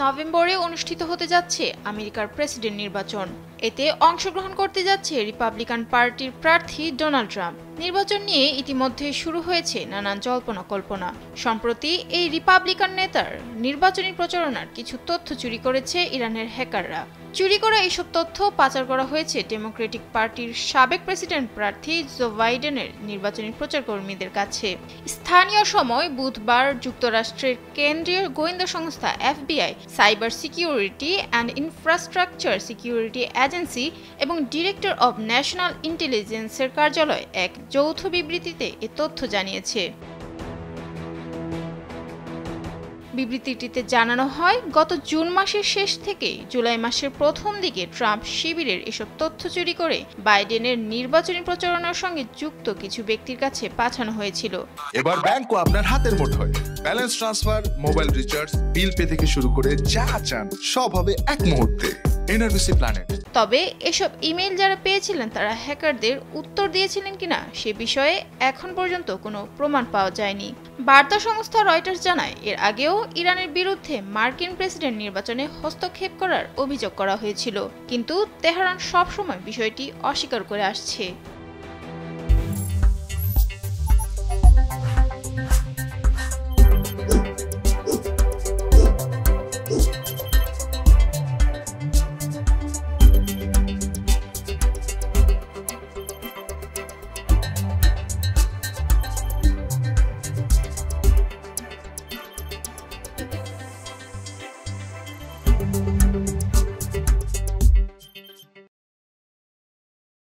নভেম্বরে অনুষ্ঠিত হতে যাচ্ছে আমেরিকার প্রেসিডেন্ট নির্বাচন। এতে অংশগ্রহণ করতে যাচ্ছে রিপাবলিকান পার্টির প্রার্থী ডোনাল্ড ট্রাম্প। নির্বাচন নিয়ে ইতিমধ্যে শুরু হয়েছে নানান জল্পনা কল্পনা। সম্প্রতি এই রিপাবলিকান নেতার নির্বাচনী প্রচারণার কিছু তথ্য চুরি করেছে ইরানের হ্যাকাররা। চুরি করা এইসব তথ্য পাচার করা হয়েছে ডেমোক্রেটিক পার্টির সাবেক প্রেসিডেন্ট প্রার্থী জো বাইডেনের নির্বাচনী প্রচারকর্মীদের কাছে। স্থানীয় সময় বুধবার যুক্তরাষ্ট্রের কেন্দ্রীয় গোয়েন্দা সংস্থা FBI, cyber security and infrastructure security agency এবং ডিরেক্টর অব ন্যাশনাল ইন্টেলিজেন্সের কার্যালয় এক যৌথ বিবৃতিতে এ তথ্য জানিয়েছে। বিবৃতিটিতে জানানো হয়, গত জুন মাসের শেষ থেকে জুলাই মাসের প্রথম দিকে ট্রাম্প শিবিরের এসব তথ্য চুরি করে বাইডেনের নির্বাচনী প্রচারণার সঙ্গে যুক্ত কিছু ব্যক্তির কাছে পাঠানো হয়েছিল। এবার ব্যাংকও আপনার হাতের মুঠোয়। Balance transfer, mobile recharge, bill pay থেকে শুরু করে যা চান সব হবে এক মুহূর্তে। NRBC planet. তবে এসব ইমেইল যারা পেয়েছিলেন তারা হ্যাকারদের উত্তর দিয়েছিলেন কিনা সে বিষয়ে এখন পর্যন্ত কোনো প্রমাণ পাওয়া যায়নি। বার্তা সংস্থা রয়টার্স জানায়, এর আগেও ইরানের বিরুদ্ধে মার্কিন প্রেসিডেন্ট নির্বাচনে হস্তক্ষেপ করার অভিযোগ করা হয়েছিল, কিন্তু তেহরান সবসময় বিষয়টি অস্বীকার করে আসছে।